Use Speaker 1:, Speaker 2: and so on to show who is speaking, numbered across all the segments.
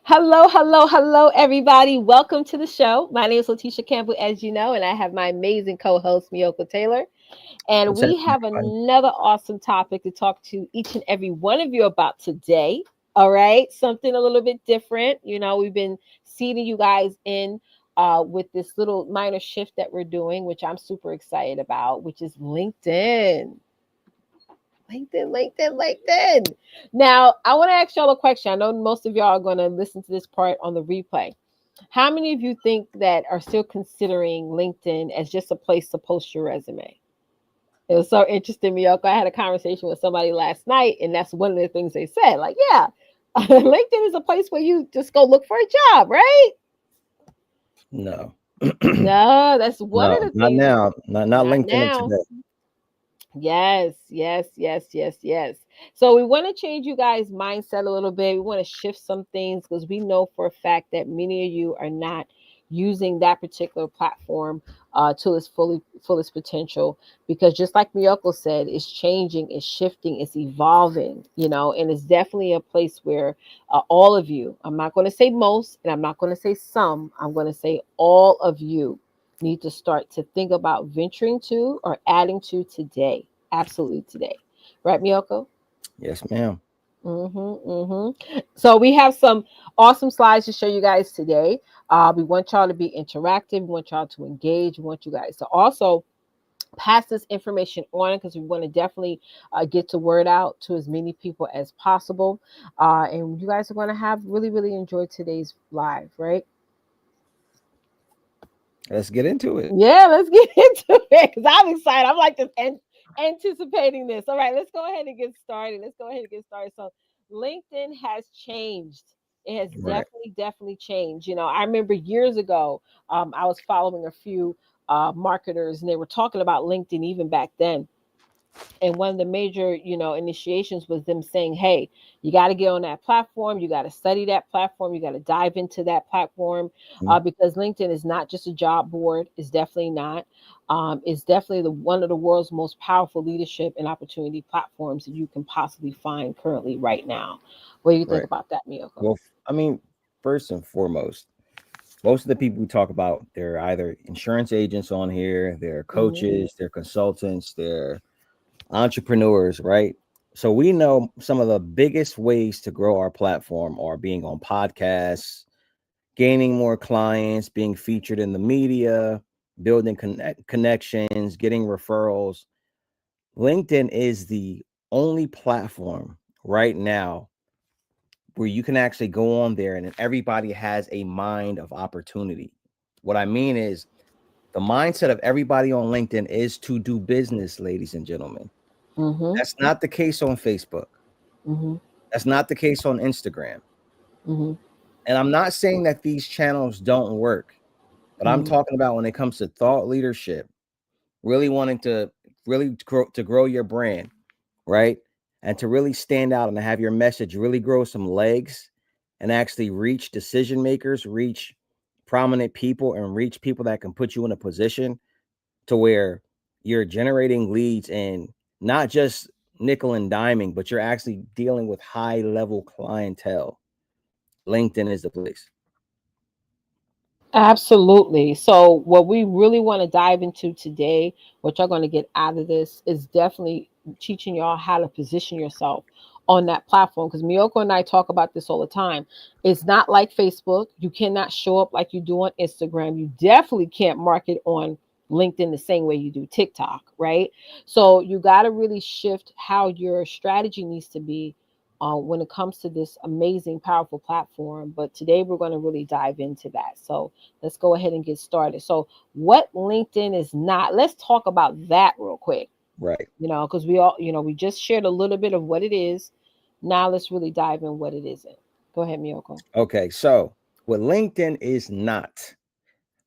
Speaker 1: Hello, hello, hello, everybody. Welcome to the show. My name is Letitia Campbell, as you know, and I have my amazing co host, Miyoko Taylor. And
Speaker 2: What's
Speaker 1: we
Speaker 2: happening,
Speaker 1: have
Speaker 2: everybody?
Speaker 1: another awesome topic to talk to each and every one of you about today. All right. Something a little bit different. We've been seeding you guys in with this little minor shift that we're doing, which I'm super excited about, which is LinkedIn. LinkedIn. Now, I want to ask y'all a question. I know most of y'all are going to listen to this part on the replay. How many of you think that are still considering LinkedIn as just a place to post your resume? It was so interesting, Miyoko. I had a conversation with somebody last night, and that's one of the things they said. Like, yeah, LinkedIn is a place where you just go look for a job, right?
Speaker 2: No,
Speaker 1: No, that's one of
Speaker 2: no,
Speaker 1: the
Speaker 2: not
Speaker 1: things.
Speaker 2: now. Not
Speaker 1: Not
Speaker 2: LinkedIn
Speaker 1: now.
Speaker 2: today.
Speaker 1: Yes, yes, yes, yes, yes. So we want to change you guys' mindset a little bit. We want to shift some things because we know for a fact that many of you are not using that particular platform to its fullest potential. Because just like Miyoko said, it's changing, it's shifting, it's evolving. And it's definitely a place where all of you. I'm not going to say most, and I'm not going to say some. I'm going to say all of you need to start to think about venturing to or adding to today. Absolutely today. Right, Miyoko?
Speaker 2: Yes, ma'am.
Speaker 1: So we have some awesome slides to show you guys today. We want y'all to be interactive. We want y'all to engage. We want you guys to also pass this information on because we want to definitely get the word out to as many people as possible. And you guys are going to have really, really enjoyed today's live, right?
Speaker 2: Let's get into it.
Speaker 1: Yeah, let's get into it because I'm excited. I'm like just anticipating this. All right, let's go ahead and get started. So, LinkedIn has changed. It has
Speaker 2: Right.
Speaker 1: definitely changed. I remember years ago, I was following a few marketers, and they were talking about LinkedIn even back then. And one of the major initiations was them saying, hey, you got to get on that platform, you got to study that platform, you got to dive into that platform,
Speaker 2: Mhm.
Speaker 1: because LinkedIn is not just a job board. It's definitely not. It's definitely one of the world's most powerful leadership and opportunity platforms that you can possibly find currently right now. What do you think
Speaker 2: Right.
Speaker 1: about that, Miyoko?
Speaker 2: Well, I mean, first and foremost, most of the people we talk about, they're either insurance agents on here, they're
Speaker 1: Hmm.
Speaker 2: coaches, they're consultants, they're entrepreneurs, right? So we know some of the biggest ways to grow our platform are being on podcasts, gaining more clients, being featured in the media, building connections, getting referrals. LinkedIn is the only platform right now where you can actually go on there and everybody has a mind of opportunity. What I mean is the mindset of everybody on LinkedIn is to do business, ladies and gentlemen.
Speaker 1: Hmm.
Speaker 2: That's not the case on Facebook.
Speaker 1: Hmm.
Speaker 2: That's not the case on Instagram.
Speaker 1: Hmm.
Speaker 2: And I'm not saying that these channels don't work, but I'm
Speaker 1: Hmm.
Speaker 2: talking about when it comes to thought leadership, really wanting to grow your brand, right? And to really stand out and to have your message really grow some legs and actually reach decision makers, reach prominent people, and reach people that can put you in a position to where you're generating leads and not just nickel and diming, but you're actually dealing with high level clientele. LinkedIn is the place.
Speaker 1: Absolutely. So, what we really want to dive into today, what you're going to get out of this, is definitely teaching y'all how to position yourself on that platform. Because Miyoko and I talk about this all the time. It's not like Facebook. You cannot show up like you do on Instagram. You definitely can't market on LinkedIn the same way you do TikTok, right? So, you got to really shift how your strategy needs to be when it comes to this amazing, powerful platform. But today we're going to really dive into that. So, let's go ahead and get started. So, what LinkedIn is not, let's talk about that real quick,
Speaker 2: Right.
Speaker 1: because we all, we just shared a little bit of what it is. Now, let's really dive in what it isn't. Go ahead, Miyoko.
Speaker 2: Okay. So, what LinkedIn is not,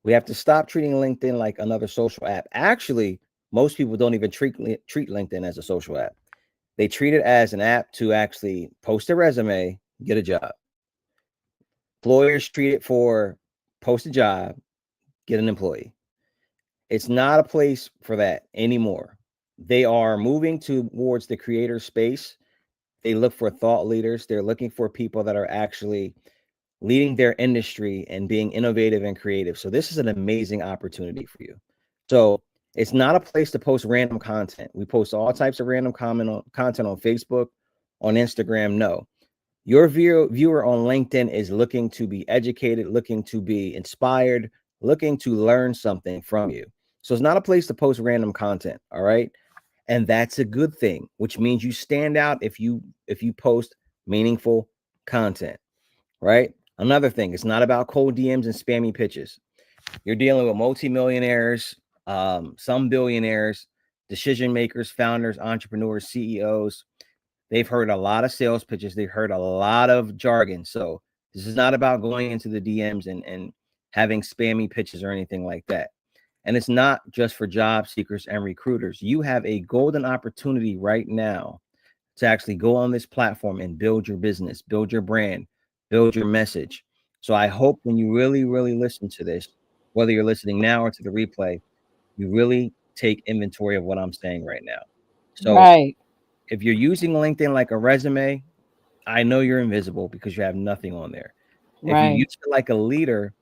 Speaker 2: we have to stop treating LinkedIn like another social app. Actually, most people don't even treat LinkedIn as a social app. They treat it as an app to actually post a resume, get a job. Employers treat it for post a job, get an employee. It's not a place for that anymore. They are moving towards the creator space. They look for thought leaders. They're looking for people that are actually leading their industry and being innovative and creative. So this is an amazing opportunity for you. So it's not a place to post random content. We post all types of random content on Facebook, on Instagram. No, your viewer on LinkedIn is looking to be educated, looking to be inspired, looking to learn something from you. So it's not a place to post random content. All right. And that's a good thing, which means you stand out if you post meaningful content, right? Another thing, it's not about cold DMs and spammy pitches. You're dealing with multimillionaires, some billionaires, decision makers, founders, entrepreneurs, CEOs. They've heard a lot of sales pitches. They've heard a lot of jargon. So this is not about going into the DMs and having spammy pitches or anything like that. And it's not just for job seekers and recruiters. You have a golden opportunity right now to actually go on this platform and build your business, build your brand, build your message. So I hope when you really, really listen to this, whether you're listening now or to the replay, you really take inventory of what I'm saying right now. So
Speaker 1: Right.
Speaker 2: if you're using LinkedIn like a resume, I know you're invisible because you have nothing on there. If you
Speaker 1: Right.
Speaker 2: use it like a leader,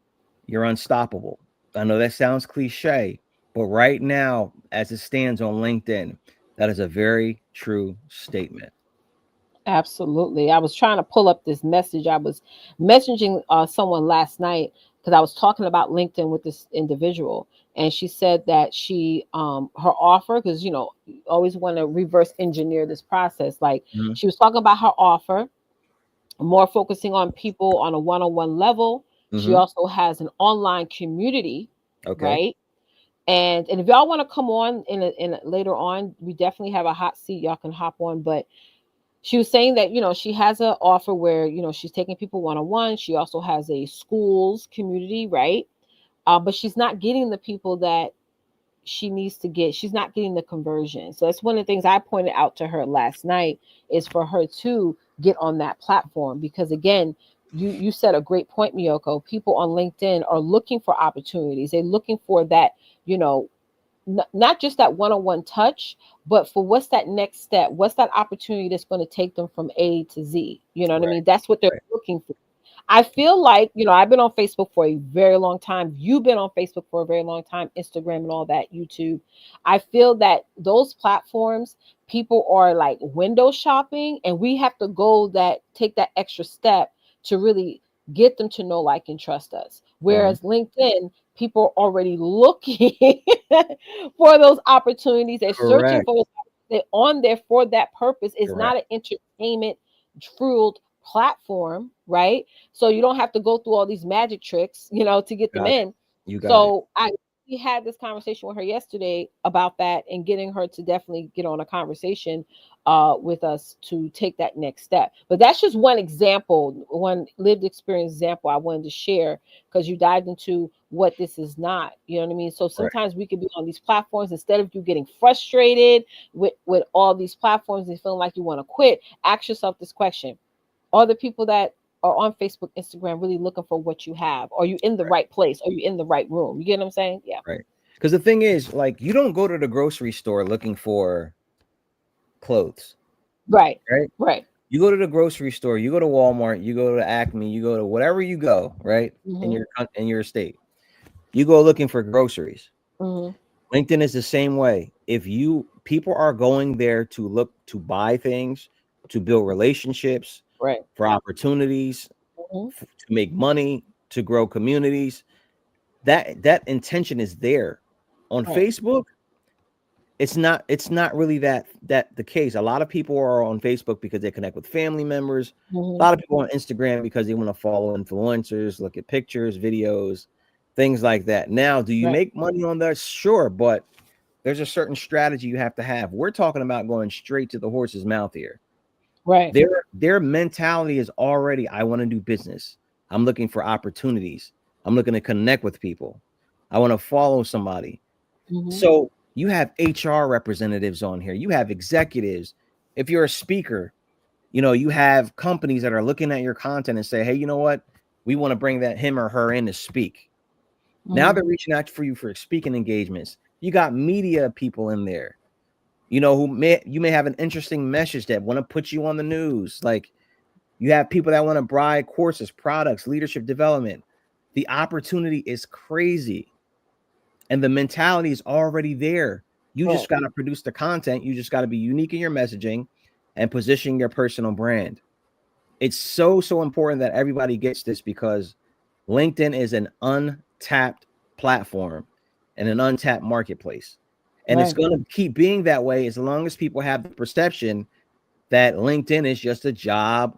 Speaker 2: you're unstoppable. I know that sounds cliche, but right now, as it stands on LinkedIn, that is a very true statement.
Speaker 1: Absolutely. I was trying to pull up this message. I was messaging someone last night because I was talking about LinkedIn with this individual, and she said that her offer, because you always want to reverse engineer this process. Like,
Speaker 2: Mhm,
Speaker 1: she was talking about her offer, more focusing on people on a one-on-one level. She
Speaker 2: mhm,
Speaker 1: also has an online community,
Speaker 2: okay.
Speaker 1: right? And if y'all want to come on later on, we definitely have a hot seat. Y'all can hop on, but she was saying that she has an offer where she's taking people one-on-one. She also has a schools community, right? But she's not getting the people that she needs to get. She's not getting the conversion. So that's one of the things I pointed out to her last night, is for her to get on that platform, because again, you said a great point, Miyoko. People on LinkedIn are looking for opportunities. They're looking for that, you know not just that one-on-one touch, but for what's that next step, what's that opportunity that's going to take them from A to Z. You know what I
Speaker 2: Right,
Speaker 1: mean? That's what they're
Speaker 2: right.
Speaker 1: looking for. I feel like, I've been on Facebook for a very long time. You've been on Facebook for a very long time, Instagram and all that, YouTube. I feel that those platforms, people are like window shopping, and we have to take that extra step to really get them to know, like, and trust us.
Speaker 2: Mhm.
Speaker 1: Whereas LinkedIn, people are already looking for those opportunities. They're searching
Speaker 2: Correct,
Speaker 1: for those. They're on there for that purpose. It's
Speaker 2: correct.
Speaker 1: not an entertainment fueled platform, right? So you don't have to go through all these magic tricks, to get them
Speaker 2: Got it.
Speaker 1: in.
Speaker 2: You got it.
Speaker 1: So we had this conversation with her yesterday about that, and getting her to definitely get on a conversation with us to take that next step. But that's just one example, one lived experience example I wanted to share, because you dived into what this is not. You know what I mean? So
Speaker 2: Right.
Speaker 1: sometimes we could be on these platforms, instead of you getting frustrated with all these platforms and feeling like you want to quit, ask yourself this question: are the people that are on Facebook, Instagram really looking for what you have? Are you in the right place? Are you in the right room? You get what I'm saying? Yeah.
Speaker 2: Right. Because the thing is, like, you don't go to the grocery store looking for clothes,
Speaker 1: Right.
Speaker 2: right?
Speaker 1: Right.
Speaker 2: You go to the grocery store, you go to Walmart, you go to Acme, you go to whatever you go, right? In
Speaker 1: Mm-hmm.
Speaker 2: your state, you go looking for groceries.
Speaker 1: Mm-hmm.
Speaker 2: LinkedIn is the same way. If people are going there to look to buy things, to build relationships,
Speaker 1: Right.
Speaker 2: for opportunities,
Speaker 1: Mm-hmm.
Speaker 2: to make money, to grow communities, that intention is there. On
Speaker 1: Right.
Speaker 2: Facebook, it's not really that the case. A lot of people are on Facebook because they connect with family members. A
Speaker 1: Mm-hmm.
Speaker 2: lot of people on Instagram because they want to follow influencers, look at pictures, videos, things like that. Now, do you
Speaker 1: Right.
Speaker 2: make money on that? Sure, but there's a certain strategy you have to have. We're talking about going straight to the horse's mouth here.
Speaker 1: Right.
Speaker 2: Their mentality is already, I want to do business. I'm looking for opportunities. I'm looking to connect with people. I want to follow somebody.
Speaker 1: Mm-hmm.
Speaker 2: So you have HR representatives on here. You have executives. If you're a speaker, you have companies that are looking at your content and say, hey, you know what? We want to bring that him or her in to speak. Now
Speaker 1: Mm-hmm.
Speaker 2: they're reaching out for you for speaking engagements. You got media people in there, who you may have an interesting message that want to put you on the news. Like, You have people that want to buy courses, products, leadership development. The opportunity is crazy. And the mentality is already there. You just got to produce the content. You just got to be unique in your messaging and positioning your personal brand. It's so important that everybody gets this, because LinkedIn is an untapped platform and an untapped marketplace. And it's going to keep being that way as long as people have the perception that LinkedIn is just a job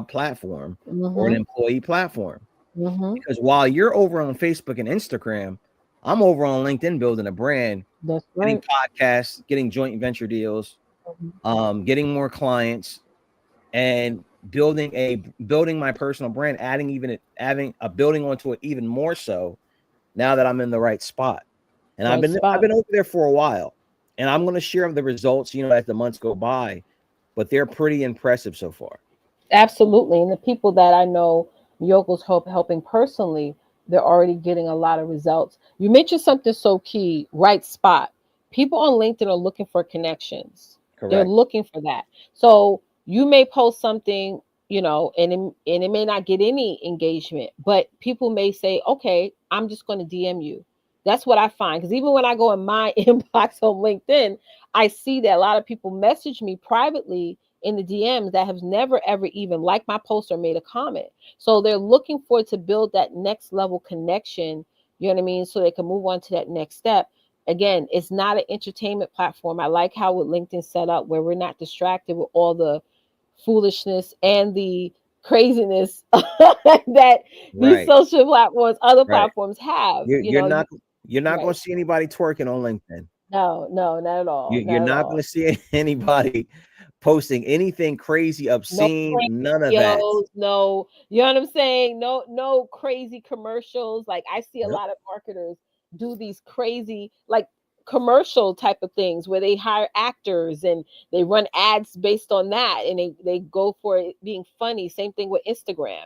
Speaker 2: platform or an employee platform. Because while you're over on Facebook and Instagram, I'm over on LinkedIn building a brand, getting podcasts, getting joint venture deals, getting more clients, and building my personal brand, adding a building onto it even more so now that I'm in the right spot. And I've been over there for a while, and I'm going to share the results, as the months go by, but they're pretty impressive so far.
Speaker 1: Absolutely. And the people that I know Miyoko's helping personally, they're already getting a lot of results. You mentioned something so key, right spot. People on LinkedIn are looking for connections. Correct. They're looking for that. So you may post something, and it may not get any engagement, but people may say, okay, I'm just going to DM you. That's what I find. Because even when I go in my inbox on LinkedIn, I see that a lot of people message me privately in the DMs that have never ever even liked my post or made a comment. So they're looking for it to build that next level connection, you know what I mean? So they can move on to that next step. Again, it's not an entertainment platform. I like how with LinkedIn set up where we're not distracted with all the foolishness and the craziness that these social platforms, other platforms have.
Speaker 2: You're not going to see anybody twerking on LinkedIn.
Speaker 1: No, not at all.
Speaker 2: You're not going to see anybody posting anything crazy, obscene, none of that.
Speaker 1: No, you know what I'm saying? No crazy commercials. Like I see a lot of marketers do these crazy, like commercial type of things where they hire actors and they run ads based on that, and they go for it being funny. Same thing with Instagram,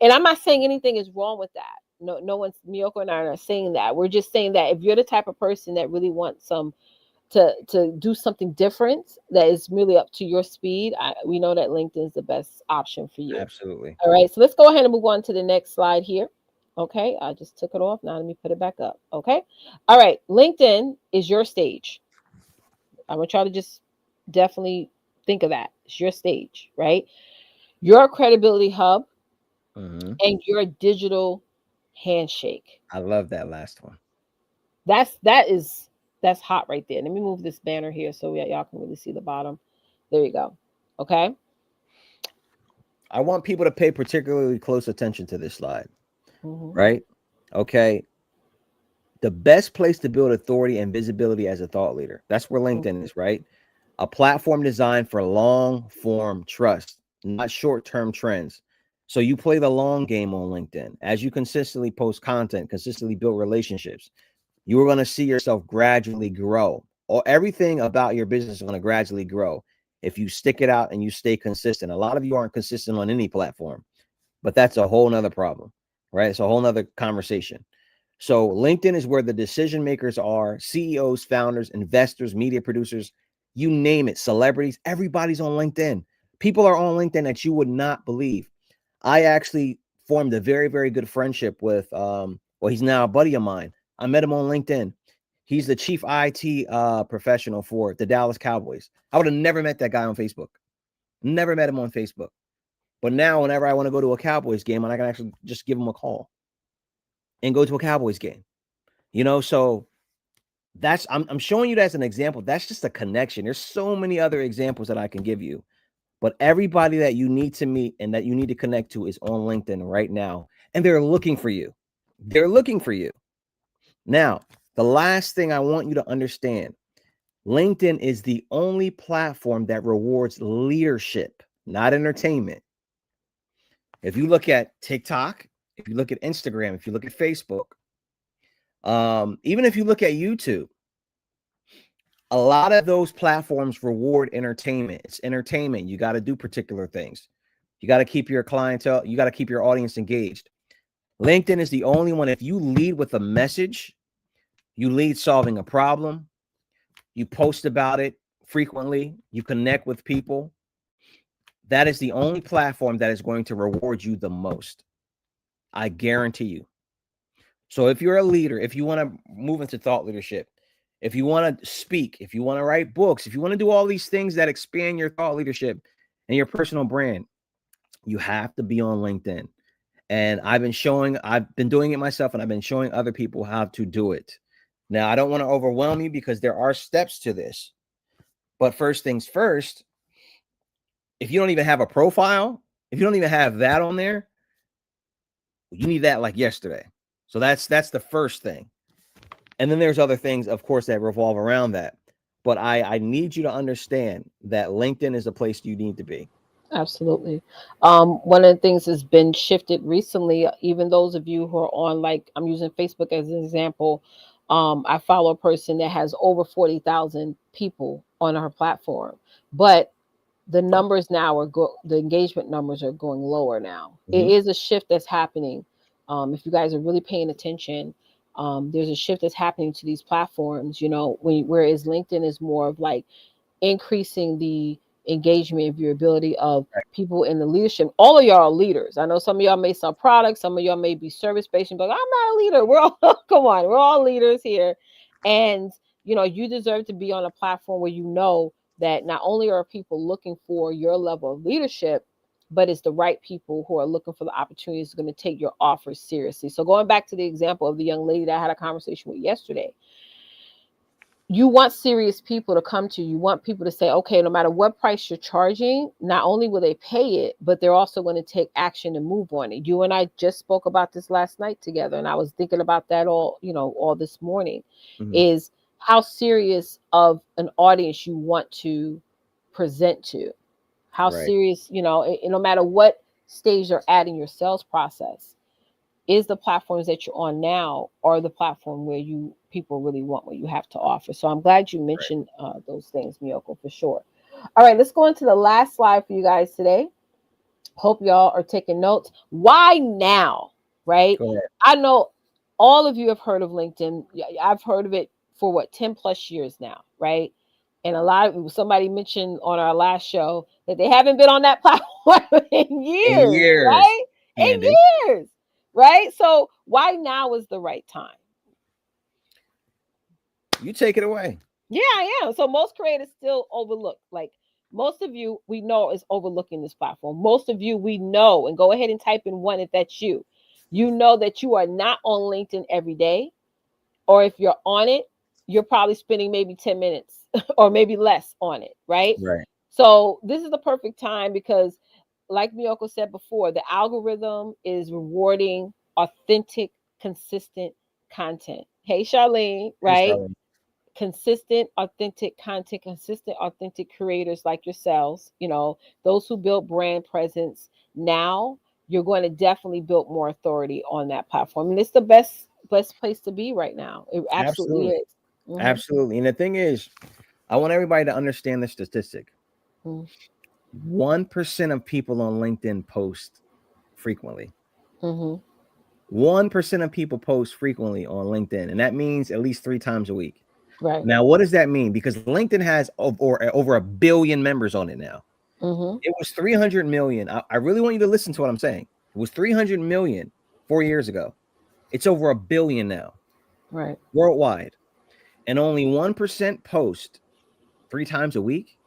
Speaker 1: and I'm not saying anything is wrong with that. No one's, Miyoko and I are saying that. We're just saying that if you're the type of person that really wants to do something different that is really up to your speed, we know that LinkedIn is the best option for you.
Speaker 2: Absolutely.
Speaker 1: All right, so let's go ahead and move on to the next slide here. Okay, I just took it off. Now let me put it back up. Okay. All right, LinkedIn is your stage. I'm going to try to just definitely think of that. It's your stage, right? Your credibility hub and your digital handshake.
Speaker 2: I love that last one.
Speaker 1: That's hot right there. Let me move this banner here so y'all can really see the bottom. There you go. Okay.
Speaker 2: I want people to pay particularly close attention to this slide. Right? Okay. The best place to build authority and visibility as a thought leader. That's where LinkedIn is, right? A platform designed for long form trust, not short term trends. So you play the long game on LinkedIn. As you consistently post content, consistently build relationships, you are going to see yourself gradually grow, or everything about your business is going to gradually grow if you stick it out and you stay consistent. A lot of you aren't consistent on any platform, but that's a whole nother problem, right? It's a whole nother conversation. So LinkedIn is where the decision makers are: CEOs, founders, investors, media producers, you name it, celebrities. Everybody's on LinkedIn. People are on LinkedIn that you would not believe. I actually formed a very, very good friendship with, he's now a buddy of mine. I met him on LinkedIn. He's the chief IT professional for the Dallas Cowboys. I would have never met that guy on Facebook. Never met him on Facebook. But now whenever I want to go to a Cowboys game, and I can actually just give him a call and go to a Cowboys game, so that's, I'm showing you that as an example. That's just a connection. There's so many other examples that I can give you, but everybody that you need to meet and that you need to connect to is on LinkedIn right now. And they're looking for you. They're looking for you. Now, the last thing I want you to understand, LinkedIn is the only platform that rewards leadership, not entertainment. If you look at TikTok, if you look at Instagram, if you look at Facebook, even if you look at YouTube, a lot of those platforms reward entertainment. It's entertainment. You got to do particular things. You got to keep your clientele, you got to keep your audience engaged. LinkedIn is the only one. If you lead with a message, you lead solving a problem, you post about it frequently, you connect with people, that is the only platform that is going to reward you the most. I guarantee you. So if you're a leader, if you want to move into thought leadership, if you want to speak, if you want to write books, if you want to do all these things that expand your thought leadership and your personal brand, you have to be on LinkedIn. And I've been doing it myself, and I've been showing other people how to do it. Now, I don't want to overwhelm you because there are steps to this. But first things first, if you don't even have a profile, if you don't even have that on there, you need that like yesterday. So that's the first thing. And then there's other things, of course, that revolve around that. But I need you to understand that LinkedIn is the place you need to be.
Speaker 1: Absolutely. One of the things that's been shifted recently, even those of you who are on, like, I'm using Facebook as an example. I follow a person that has over 40,000 people on her platform, but the numbers now the engagement numbers are going lower now. It is a shift that's happening. If you guys are really paying attention, there's a shift that's happening to these platforms, whereas LinkedIn is more of like increasing the engagement of your ability of people in the leadership. All of y'all are leaders. I know some of y'all may sell products, some of y'all may be service based, but I'm not a leader. We're all come on, we're all leaders here. And you deserve to be on a platform where that not only are people looking for your level of leadership, but it's the right people who are looking for the opportunities going to take your offers seriously. So going back to the example of the young lady that I had a conversation with yesterday, you want serious people to come to you. You want people to say, okay, no matter what price you're charging, not only will they pay it, but they're also going to take action and move on it. You and I just spoke about this last night together, and I was thinking about that all this morning, is how serious of an audience you want to present to, how serious, no matter what stage you're at in your sales process, is the platforms that you're on now or the platform where people really want what you have to offer. So I'm glad you mentioned those things, Miyoko, for sure. All right, let's go into the last slide for you guys today. Hope y'all are taking notes. Why now, right? I know all of you have heard of LinkedIn. I've heard of it for 10 plus years now, right? And somebody mentioned on our last show that they haven't been on that platform in years. Right? In years. Right? So why now is the right time?
Speaker 2: You take it away.
Speaker 1: Yeah, I am. So most creators still overlook. Like most of you we know is overlooking this platform. Most of you we know, and go ahead and type in 1 if that's you. You know that you are not on LinkedIn every day. Or if you're on it, you're probably spending maybe 10 minutes or maybe less on it, right?
Speaker 2: Right.
Speaker 1: So this is the perfect time because, like Miyoko said before, the algorithm is rewarding authentic, consistent content. Hey, Charlene, right? Hey, Charlene. Consistent, authentic content, consistent, authentic creators like yourselves, those who build brand presence. Now you're going to definitely build more authority on that platform. And it's the best place to be right now. It absolutely is.
Speaker 2: Absolutely. And the thing is, I want everybody to understand the statistic. 1% of people on LinkedIn post frequently. 1% of people post frequently on LinkedIn, and that means at least 3 times a week.
Speaker 1: Right.
Speaker 2: Now, what does that mean? Because LinkedIn has over 1 billion members on it now. It was 300 million. I really want you to listen to what I'm saying. It was 300 million 4 years ago. It's over 1 billion now.
Speaker 1: Right.
Speaker 2: Worldwide. And only 1% post 3 times a week.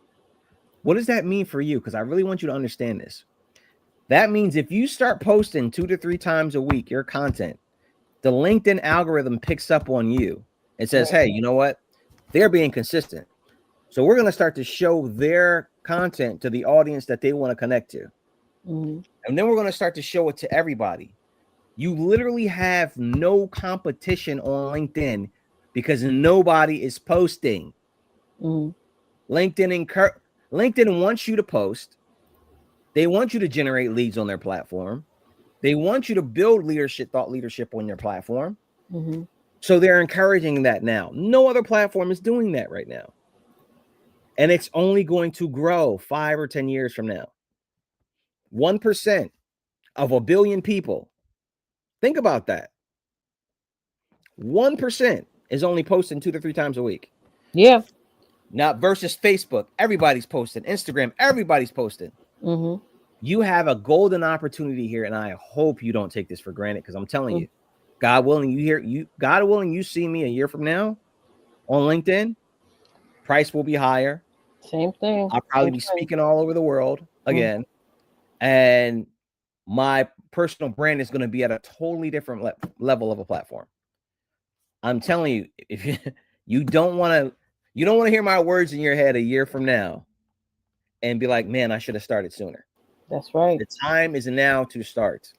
Speaker 2: What does that mean for you? Because I really want you to understand this. That means if you start posting 2 to 3 times a week your content, the LinkedIn algorithm picks up on you and says, hey, you know what? They're being consistent. So we're going to start to show their content to the audience that they want to connect to. And then we're going to start to show it to everybody. You literally have no competition on LinkedIn because nobody is posting. LinkedIn wants you to post. They want you to generate leads on their platform. They want you to build thought leadership on their platform. So they're encouraging that now. No other platform is doing that right now. And it's only going to grow 5 or 10 years from now. 1% of 1 billion people. Think about that. 1% is only posting 2 to 3 times a week.
Speaker 1: Yeah.
Speaker 2: Now versus Facebook, everybody's posting. Instagram, everybody's posting.
Speaker 1: Mm-hmm.
Speaker 2: You have a golden opportunity here, and I hope you don't take this for granted, because I'm telling
Speaker 1: Mm-hmm.
Speaker 2: you, God willing, you see me a year from now on LinkedIn, price will be higher.
Speaker 1: Same thing.
Speaker 2: I'll probably
Speaker 1: Same
Speaker 2: be
Speaker 1: thing.
Speaker 2: speaking all over the world again, and my personal brand is going to be at a totally different level of a platform. I'm telling you, if you don't want to hear my words in your head a year from now and be like, man, I should have started sooner.
Speaker 1: That's right.
Speaker 2: The time is now to start.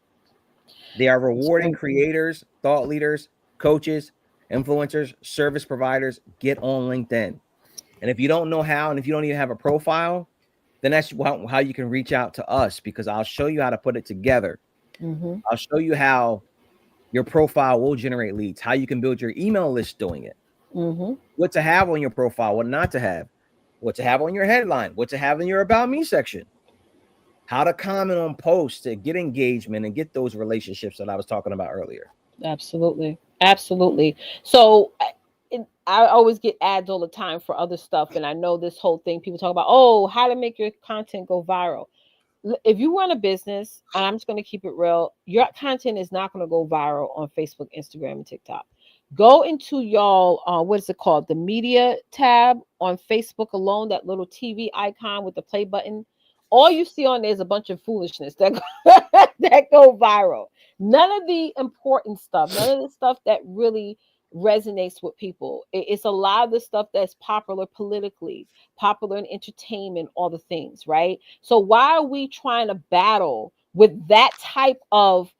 Speaker 2: They are rewarding creators, thought leaders, coaches, influencers, service providers. Get on LinkedIn. And if you don't know how, and if you don't even have a profile, then that's how you can reach out to us, because I'll show you how to put it together.
Speaker 1: Mm-hmm.
Speaker 2: I'll show you how your profile will generate leads, how you can build your email list doing it,
Speaker 1: Mm-hmm.
Speaker 2: what to have on your profile, what not to have, what to have on your headline, what to have in your About Me section, how to comment on posts to get engagement and get those relationships that I was talking about earlier.
Speaker 1: Absolutely. Absolutely. So I always get ads all the time for other stuff. And I know this whole thing, people talk about, oh, how to make your content go viral. If you run a business, and I'm just going to keep it real, your content is not going to go viral on Facebook, Instagram, and TikTok. Go into y'all, what is it called? The media tab on Facebook alone, that little TV icon with the play button. All you see on there is a bunch of foolishness that that go viral. None of the important stuff, none of the stuff that really resonates with people. It's a lot of the stuff that's popular politically, popular in entertainment, all the things, right? So why are we trying to battle with that type of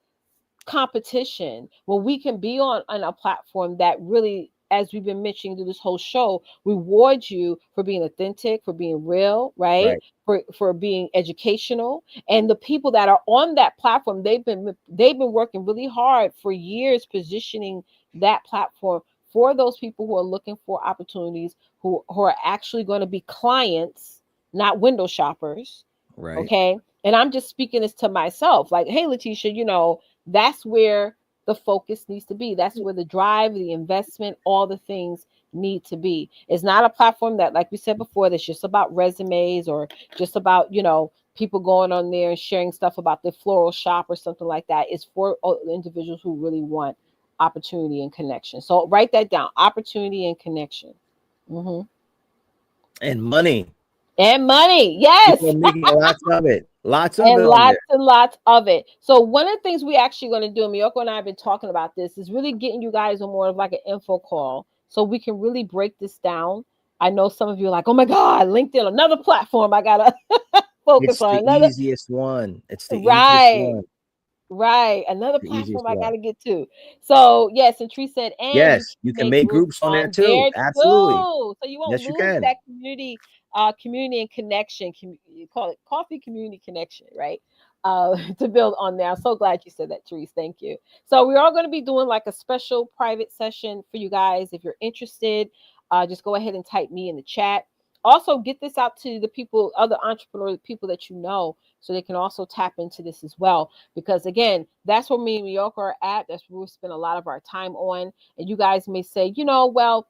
Speaker 1: competition when we can be on a platform that really, as we've been mentioning through this whole show, rewards you for being authentic, for being real, right?
Speaker 2: Right.
Speaker 1: For being educational. And the people that are on that platform, they've been working really hard for years positioning that platform for those people who are looking for opportunities, who are actually going to be clients, not window shoppers.
Speaker 2: Right.
Speaker 1: Okay. And I'm just speaking this to myself, like, hey, Letitia, that's where the focus needs to be. That's where the drive, the investment, all the things need to be. It's not a platform that, like we said before, that's just about resumes or just about, people going on there and sharing stuff about their floral shop or something like that. It's for individuals who really want opportunity and connection. So write that down: opportunity and connection. Hmm.
Speaker 2: And money.
Speaker 1: And money.
Speaker 2: People
Speaker 1: Yes.
Speaker 2: are making lots of it. Lots of it
Speaker 1: And
Speaker 2: on there.
Speaker 1: lots and lots of it. So one of the things we actually going to do, and Miyoko and I have been talking about this, is really getting you guys on more of like an info call so we can really break this down. I know some of you are like, oh my God, LinkedIn, another platform I gotta focus
Speaker 2: It's
Speaker 1: on.
Speaker 2: the
Speaker 1: Another,
Speaker 2: easiest one. It's the easiest
Speaker 1: right,
Speaker 2: one.
Speaker 1: right. Another
Speaker 2: The easiest
Speaker 1: platform I
Speaker 2: one.
Speaker 1: gotta get to. So yes, and Tree said, and you
Speaker 2: Yes,
Speaker 1: can
Speaker 2: you can
Speaker 1: make
Speaker 2: make
Speaker 1: groups
Speaker 2: groups on there
Speaker 1: on
Speaker 2: too.
Speaker 1: there
Speaker 2: Absolutely.
Speaker 1: too. So you won't
Speaker 2: Yes, you
Speaker 1: lose
Speaker 2: can.
Speaker 1: that community and connection. You call it coffee community connection, right? To build on there. I'm so glad you said that, Therese. Thank you. So we are going to be doing like a special private session for you guys. If you're interested, just go ahead and type me in the chat. Also, get this out to the people, other entrepreneurs, people that you know, so they can also tap into this as well. Because again, that's where me and Miyoko are at. That's where we spend a lot of our time on. And you guys may say, well,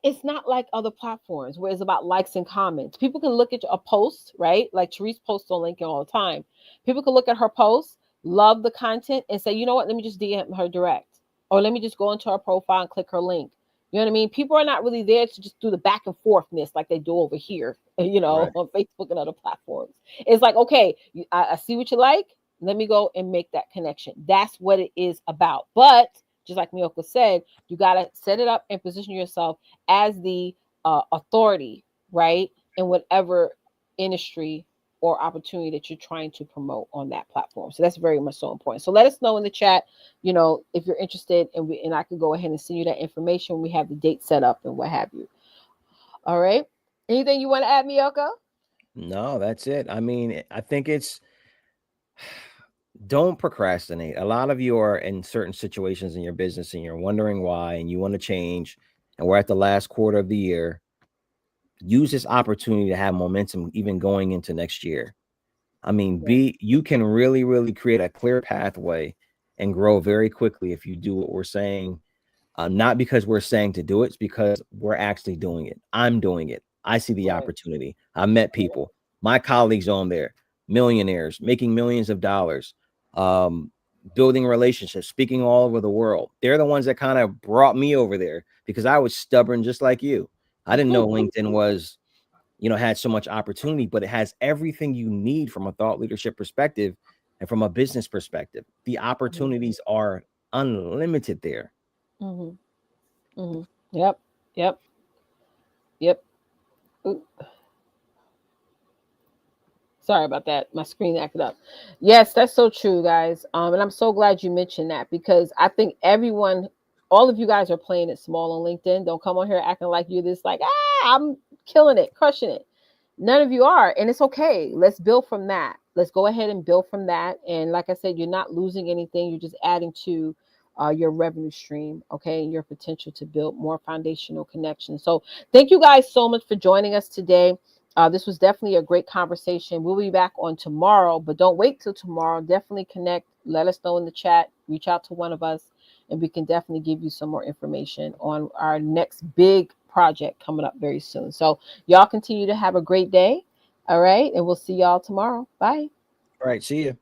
Speaker 1: it's not like other platforms where it's about likes and comments. People can look at a post, right? Like Therese posts on LinkedIn all the time. People can look at her post, love the content, and say, you know what, let me just DM her direct. Or let me just go into her profile and click her link. You know what I mean? People are not really there to just do the back and forthness like they do over here,
Speaker 2: Right.
Speaker 1: on Facebook and other platforms. It's like, okay, I see what you like. Let me go and make that connection. That's what it is about. But just like Miyoko said, you got to set it up and position yourself as the authority, right, in whatever industry or opportunity that you're trying to promote on that platform. So that's very much so important. So let us know in the chat, if you're interested, and I can go ahead and send you that information. We have the date set up and what have you. All right. Anything you want to add, Miyoko?
Speaker 2: No, that's it. I mean, I think don't procrastinate. A lot of you are in certain situations in your business and you're wondering why and you want to change. And we're at the last quarter of the year. Use this opportunity to have momentum even going into next year. I mean, you can really, really create a clear pathway and grow very quickly if you do what we're saying. Not because we're saying to do it, it's because we're actually doing it. I'm doing it. I see the opportunity. I met people. My colleagues on there, millionaires making millions of dollars, building relationships, speaking all over the world. They're the ones that kind of brought me over there because I was stubborn just like you. I didn't know LinkedIn was, had so much opportunity, but it has everything you need from a thought leadership perspective and from a business perspective. The opportunities are unlimited there.
Speaker 1: Yep. Ooh. Sorry about that. My screen acted up. Yes, that's so true, guys. And I'm so glad you mentioned that because I think all of you guys are playing it small on LinkedIn. Don't come on here acting like you're this like, I'm killing it, crushing it. None of you are, and it's okay. Let's build from that. Let's go ahead and build from that. And like I said, you're not losing anything. You're just adding to your revenue stream, okay, and your potential to build more foundational connections. So thank you guys so much for joining us today. This was definitely a great conversation. We'll be back on tomorrow, but don't wait till tomorrow. Definitely connect. Let us know in the chat. Reach out to one of us, and we can definitely give you some more information on our next big project coming up very soon. So y'all continue to have a great day. All right. And we'll see y'all tomorrow. Bye.
Speaker 2: All right. See you.